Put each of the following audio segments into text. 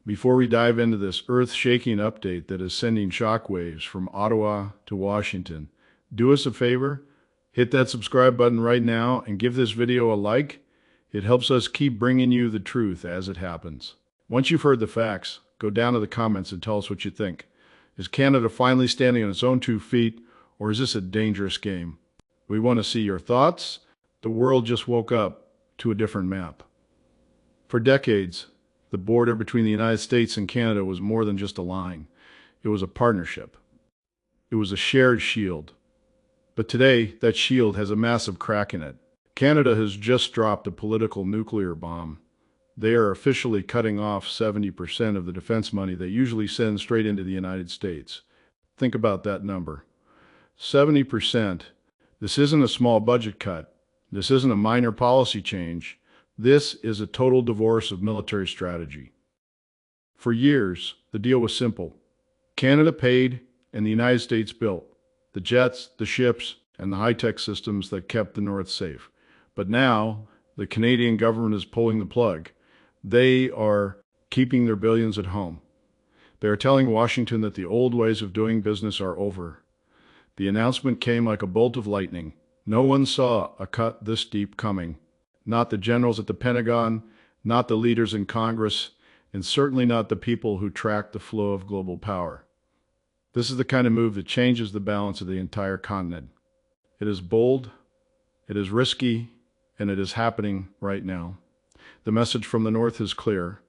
Before we dive into this earth-shaking update that is sending shockwaves from Ottawa to Washington, do us a favor, hit that subscribe button right now and give this video a like. It helps us keep bringing you the truth as it happens. Once you've heard the facts, go down to the comments and tell us what you think. Is Canada finally standing on its own 2 feet, or is this a dangerous game? We want to see your thoughts. The world just woke up to a different map. For decades, the border between the United States and Canada was more than just a line. It was a partnership. It was a shared shield. But today, that shield has a massive crack in it. Canada has just dropped a political nuclear bomb. They are officially cutting off 70% of the defense money they usually send straight into the United States. Think about that number. 70%. This isn't a small budget cut. This isn't a minor policy change. This is a total divorce of military strategy. For years, the deal was simple. Canada paid and the United States built the jets, the ships, and the high-tech systems that kept the North safe. But now, the Canadian government is pulling the plug. They are keeping their billions at home. They are telling Washington that the old ways of doing business are over. The announcement came like a bolt of lightning. No one saw a cut this deep coming. Not the generals at the Pentagon, not the leaders in Congress, and certainly not the people who track the flow of global power. This is the kind of move that changes the balance of the entire continent. It is bold, it is risky, and it is happening right now. The message from the North is clear.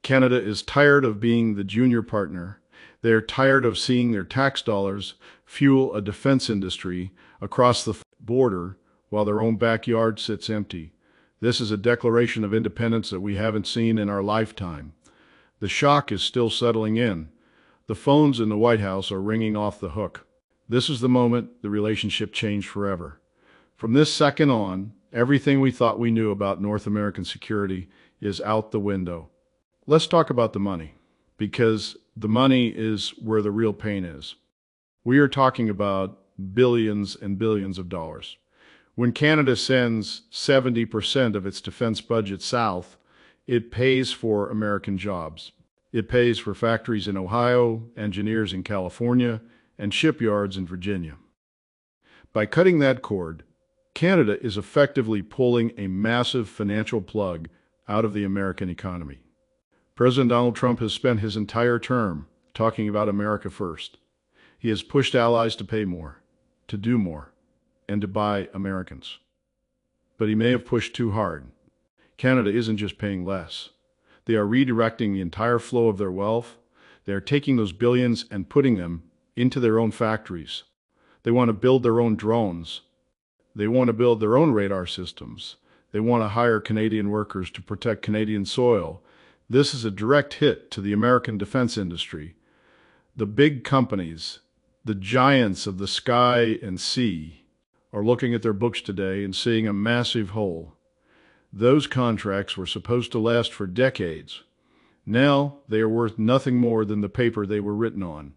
Canada is tired of being the junior partner. They are tired of seeing their tax dollars fuel a defense industry across the border while their own backyard sits empty. This is a declaration of independence that we haven't seen in our lifetime. The shock is still settling in. The phones in the White House are ringing off the hook. This is the moment the relationship changed forever. From this second on, everything we thought we knew about North American security is out the window. Let's talk about the money, because the money is where the real pain is. We are talking about billions and billions of dollars. When Canada sends 70% of its defense budget south, it pays for American jobs. It pays for factories in Ohio, engineers in California, and shipyards in Virginia. By cutting that cord, Canada is effectively pulling a massive financial plug out of the American economy. President Donald Trump has spent his entire term talking about America first. He has pushed allies to pay more, to do more, and to buy Americans. But he may have pushed too hard. Canada isn't just paying less. They are redirecting the entire flow of their wealth. They are taking those billions and putting them into their own factories. They want to build their own drones. They want to build their own radar systems. They want to hire Canadian workers to protect Canadian soil. This is a direct hit to the American defense industry. The big companies, the giants of the sky and sea, are looking at their books today and seeing a massive hole. Those contracts were supposed to last for decades. Now they are worth nothing more than the paper they were written on.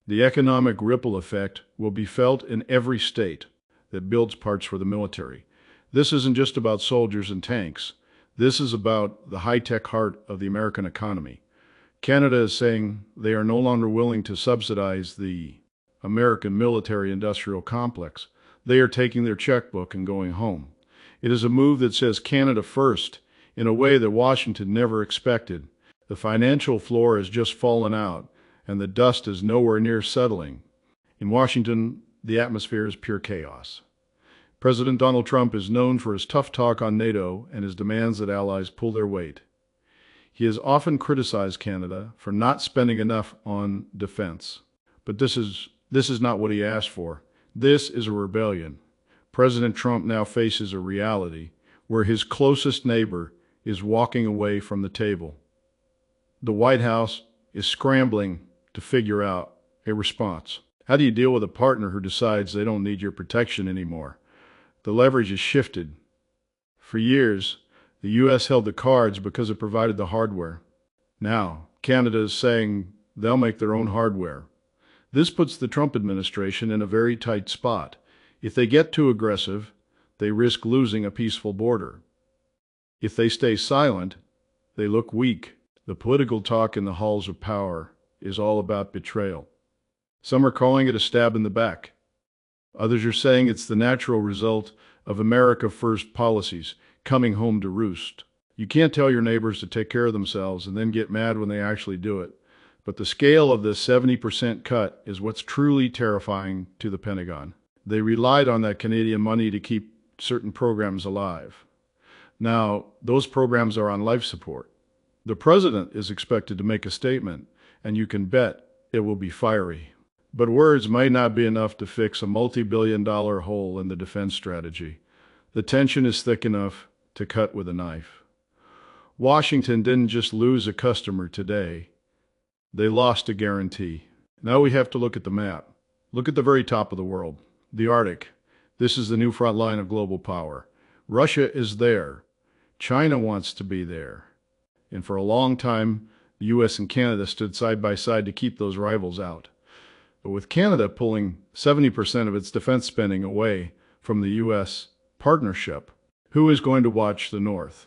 The economic ripple effect will be felt in every state that builds parts for the military. This isn't just about soldiers and tanks. This is about the high-tech heart of the American economy. Canada is saying they are no longer willing to subsidize the American military-industrial complex. They are taking their checkbook and going home. It is a move that says Canada first in a way that Washington never expected. The financial floor has just fallen out, and the dust is nowhere near settling. In Washington, the atmosphere is pure chaos. President Donald Trump is known for his tough talk on NATO and his demands that allies pull their weight. He has often criticized Canada for not spending enough on defense. But this is not what he asked for. This is a rebellion. President Trump now faces a reality where his closest neighbor is walking away from the table. The White House is scrambling to figure out a response. How do you deal with a partner who decides they don't need your protection anymore? The leverage is shifted. For years, the U.S. held the cards because it provided the hardware. Now, Canada is saying they'll make their own hardware. This puts the Trump administration in a very tight spot. If they get too aggressive, they risk losing a peaceful border. If they stay silent, they look weak. The political talk in the halls of power is all about betrayal. Some are calling it a stab in the back. Others are saying it's the natural result of America First policies coming home to roost. You can't tell your neighbors to take care of themselves and then get mad when they actually do it. But the scale of the 70% cut is what's truly terrifying to the Pentagon. They relied on that Canadian money to keep certain programs alive. Now, those programs are on life support. The president is expected to make a statement, and you can bet it will be fiery. But words might not be enough to fix a multi-billion-dollar hole in the defense strategy. The tension is thick enough to cut with a knife. Washington didn't just lose a customer today. They lost a guarantee. Now we have to look at the map. Look at the very top of the world, the Arctic. This is the new front line of global power. Russia is there. China wants to be there. And for a long time, the U.S. and Canada stood side by side to keep those rivals out. But with Canada pulling 70% of its defense spending away from the U.S. partnership, who is going to watch the North?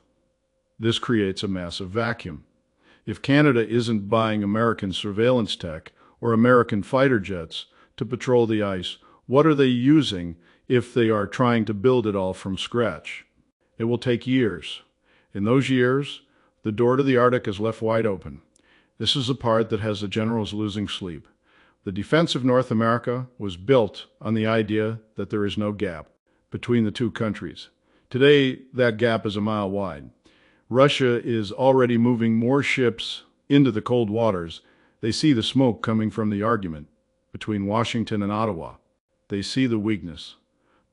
This creates a massive vacuum. If Canada isn't buying American surveillance tech or American fighter jets to patrol the ice, what are they using if they are trying to build it all from scratch? It will take years. In those years, the door to the Arctic is left wide open. This is the part that has the generals losing sleep. The defense of North America was built on the idea that there is no gap between the two countries. Today, that gap is a mile wide. Russia is already moving more ships into the cold waters. They see the smoke coming from the argument between Washington and Ottawa. They see the weakness.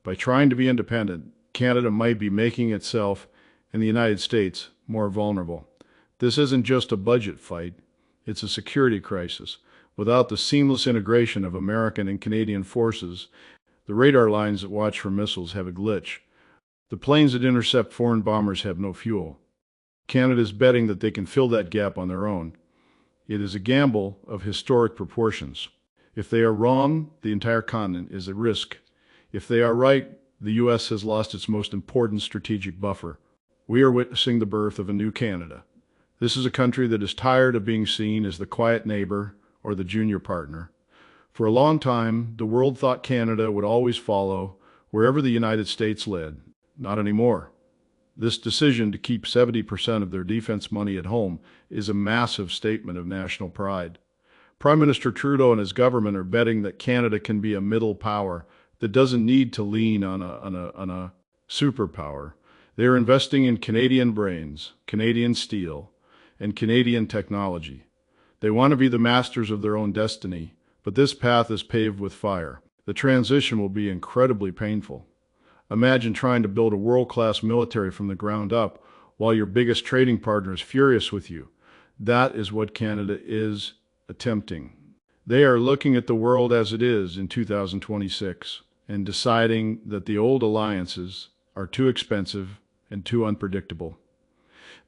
By trying to be independent, Canada might be making itself and the United States more vulnerable. This isn't just a budget fight, it's a security crisis. Without the seamless integration of American and Canadian forces, the radar lines that watch for missiles have a glitch. The planes that intercept foreign bombers have no fuel. Canada is betting that they can fill that gap on their own. It is a gamble of historic proportions. If they are wrong, the entire continent is at risk. If they are right, the U.S. has lost its most important strategic buffer. We are witnessing the birth of a new Canada. This is a country that is tired of being seen as the quiet neighbor or the junior partner. For a long time, the world thought Canada would always follow wherever the United States led. Not anymore. This decision to keep 70% of their defense money at home is a massive statement of national pride. Prime Minister Trudeau and his government are betting that Canada can be a middle power that doesn't need to lean on a superpower. They are investing in Canadian brains, Canadian steel, and Canadian technology. They want to be the masters of their own destiny, but this path is paved with fire. The transition will be incredibly painful. Imagine trying to build a world-class military from the ground up while your biggest trading partner is furious with you. That is what Canada is attempting. They are looking at the world as it is in 2026 and deciding that the old alliances are too expensive and too unpredictable.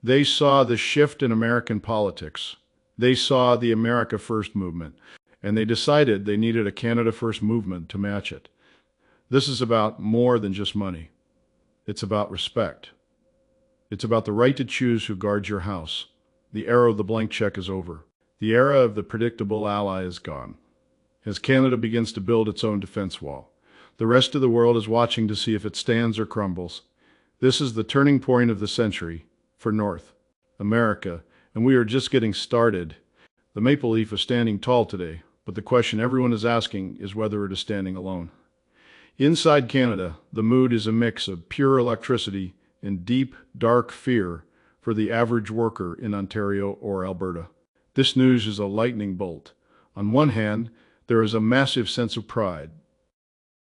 They saw the shift in American politics. They saw the America First movement, and they decided they needed a Canada First movement to match it. This is about more than just money. It's about respect. It's about the right to choose who guards your house. The era of the blank check is over. The era of the predictable ally is gone. As Canada begins to build its own defense wall, the rest of the world is watching to see if it stands or crumbles. This is the turning point of the century for North America, and we are just getting started. The maple leaf is standing tall today, but the question everyone is asking is whether it is standing alone. Inside Canada, the mood is a mix of pure electricity and deep, dark fear for the average worker in Ontario or Alberta. This news is a lightning bolt. On one hand, there is a massive sense of pride.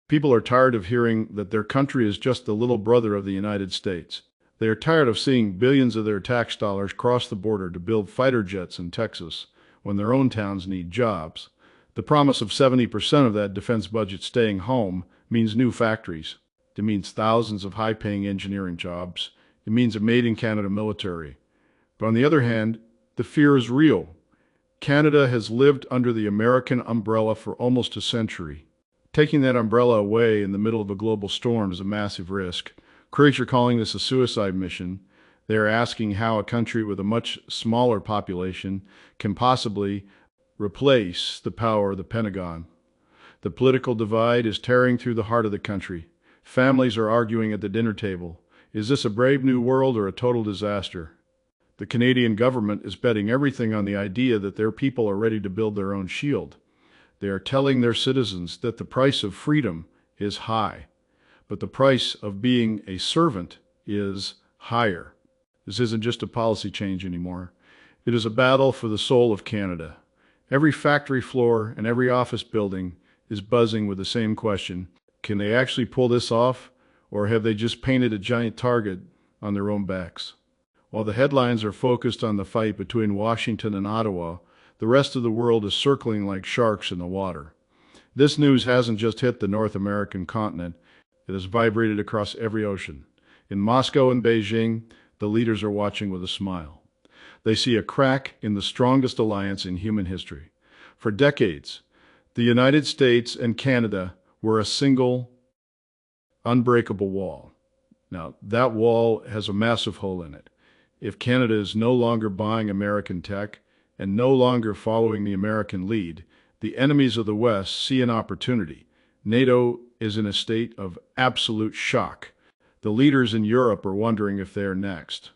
People are tired of hearing that their country is just the little brother of the United States. They are tired of seeing billions of their tax dollars cross the border to build fighter jets in Texas when their own towns need jobs. The promise of 70% of that defense budget staying home means new factories. It means thousands of high-paying engineering jobs. It means a made-in-Canada military. But on the other hand, the fear is real. Canada has lived under the American umbrella for almost a century. Taking that umbrella away in the middle of a global storm is a massive risk. Critics are calling this a suicide mission. They are asking how a country with a much smaller population can possibly replace the power of the Pentagon. The political divide is tearing through the heart of the country. Families are arguing at the dinner table. Is this a brave new world or a total disaster? The Canadian government is betting everything on the idea that their people are ready to build their own shield. They are telling their citizens that the price of freedom is high, but the price of being a servant is higher. This isn't just a policy change anymore. It is a battle for the soul of Canada. Every factory floor and every office building is buzzing with the same question. Can they actually pull this off, or have they just painted a giant target on their own backs? While the headlines are focused on the fight between Washington and Ottawa, the rest of the world is circling like sharks in the water. This news hasn't just hit the North American continent, it has vibrated across every ocean. In Moscow and Beijing, the leaders are watching with a smile. They see a crack in the strongest alliance in human history. For decades, the United States and Canada were a single, unbreakable wall. Now, that wall has a massive hole in it. If Canada is no longer buying American tech and no longer following the American lead, the enemies of the West see an opportunity. NATO is in a state of absolute shock. The leaders in Europe are wondering if they're next.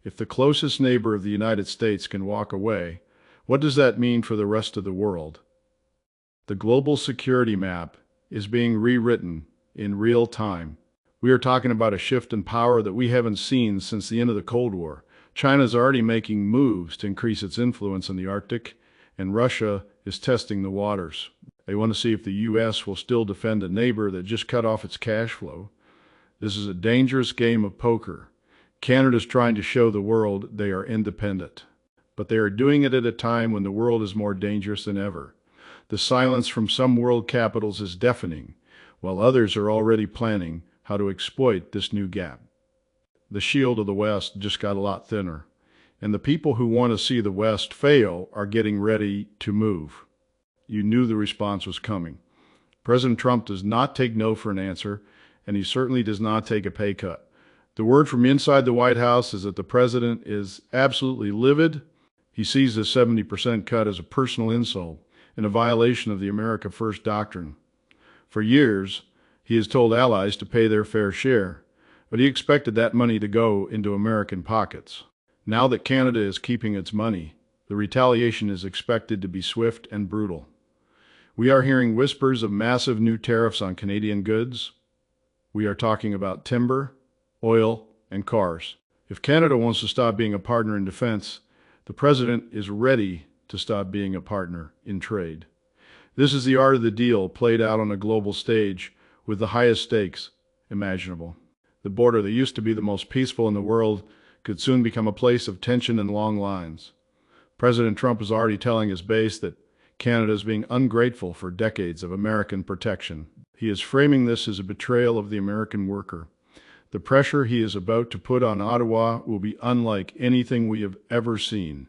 If the closest neighbor of the United States can walk away, what does that mean for the rest of the world? The global security map is being rewritten in real time. We are talking about a shift in power that we haven't seen since the end of the Cold War. China is already making moves to increase its influence in the Arctic, and Russia is testing the waters. They want to see if the U.S. will still defend a neighbor that just cut off its cash flow. This is a dangerous game of poker. Canada is trying to show the world they are independent, but they are doing it at a time when the world is more dangerous than ever. The silence from some world capitals is deafening, while others are already planning how to exploit this new gap. The shield of the West just got a lot thinner, and the people who want to see the West fail are getting ready to move. You knew the response was coming. President Trump does not take no for an answer, and he certainly does not take a pay cut. The word from inside the White House is that the president is absolutely livid. He sees the 70% cut as a personal insult and a violation of the America First doctrine. For years, he has told allies to pay their fair share, but he expected that money to go into American pockets. Now that Canada is keeping its money, the retaliation is expected to be swift and brutal. We are hearing whispers of massive new tariffs on Canadian goods. We are talking about timber, oil, and cars. If Canada wants to stop being a partner in defense, the president is ready to stop being a partner in trade. This is the art of the deal played out on a global stage with the highest stakes imaginable. The border that used to be the most peaceful in the world could soon become a place of tension and long lines. President Trump is already telling his base that Canada is being ungrateful for decades of American protection. He is framing this as a betrayal of the American worker. The pressure he is about to put on Ottawa will be unlike anything we have ever seen.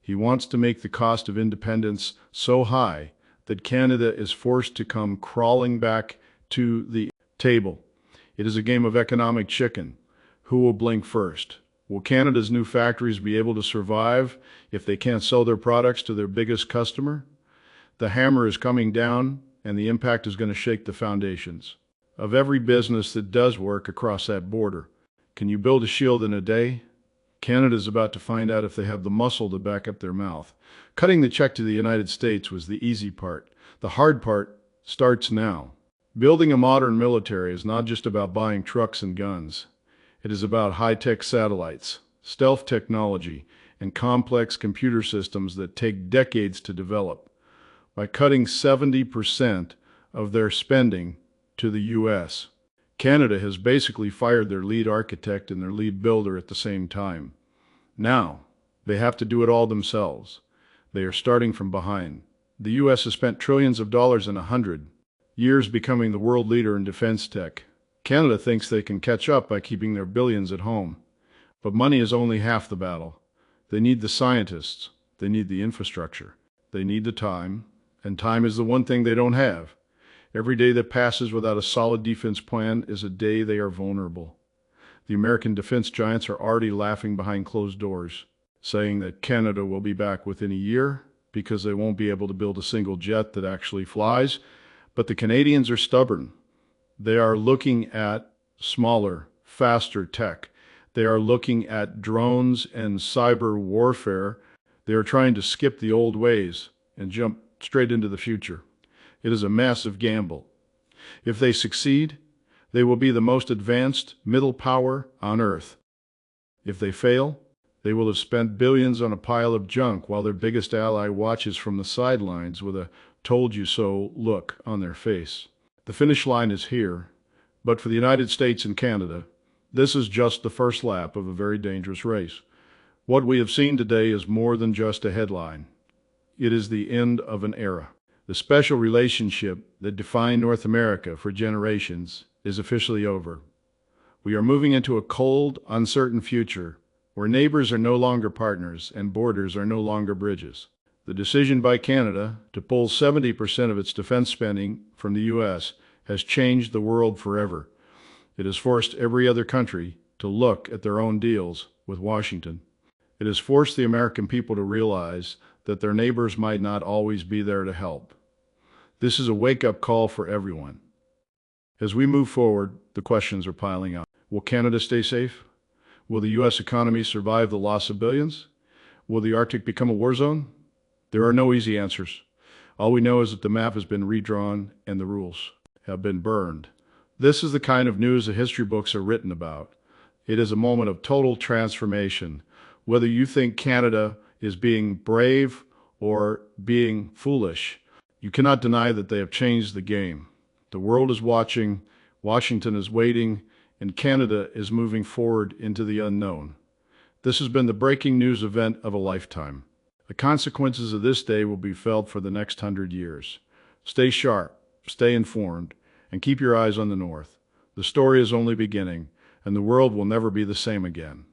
He wants to make the cost of independence so high that Canada is forced to come crawling back to the table. It is a game of economic chicken. Who will blink first? Will Canada's new factories be able to survive if they can't sell their products to their biggest customer? The hammer is coming down, and the impact is going to shake the foundations of every business that does work across that border. Can you build a shield in a day? Canada is about to find out if they have the muscle to back up their mouth. Cutting the check to the United States was the easy part. The hard part starts now. Building a modern military is not just about buying trucks and guns. It is about high-tech satellites, stealth technology, and complex computer systems that take decades to develop. By cutting 70% of their spending to the U.S., Canada has basically fired their lead architect and their lead builder at the same time. Now, they have to do it all themselves. They are starting from behind. The U.S. has spent trillions of dollars in 100 years becoming the world leader in defense tech. Canada thinks they can catch up by keeping their billions at home. But money is only half the battle. They need the scientists. They need the infrastructure. They need the time. And time is the one thing they don't have. Every day that passes without a solid defense plan is a day they are vulnerable. The American defense giants are already laughing behind closed doors, saying that Canada will be back within a year because they won't be able to build a single jet that actually flies. But the Canadians are stubborn. They are looking at smaller, faster tech. They are looking at drones and cyber warfare. They are trying to skip the old ways and jump straight into the future. It is a massive gamble. If they succeed, they will be the most advanced middle power on Earth. If they fail, they will have spent billions on a pile of junk while their biggest ally watches from the sidelines with a told you so look on their face. The finish line is here, but for the United States and Canada, this is just the first lap of a very dangerous race. What we have seen today is more than just a headline. It is the end of an era. The special relationship that defined North America for generations is officially over. We are moving into a cold, uncertain future where neighbors are no longer partners and borders are no longer bridges. The decision by Canada to pull 70% of its defense spending from the U.S. has changed the world forever. It has forced every other country to look at their own deals with Washington. It has forced the American people to realize that their neighbors might not always be there to help. This is a wake-up call for everyone. As we move forward, the questions are piling up. Will Canada stay safe? Will the U.S. economy survive the loss of billions? Will the Arctic become a war zone? There are no easy answers. All we know is that the map has been redrawn and the rules have been burned. This is the kind of news the history books are written about. It is a moment of total transformation. Whether you think Canada is being brave or being foolish, you cannot deny that they have changed the game. The world is watching, Washington is waiting, and Canada is moving forward into the unknown. This has been the breaking news event of a lifetime. The consequences of this day will be felt for the next 100 years. Stay sharp, stay informed, and keep your eyes on the North. The story is only beginning, and the world will never be the same again.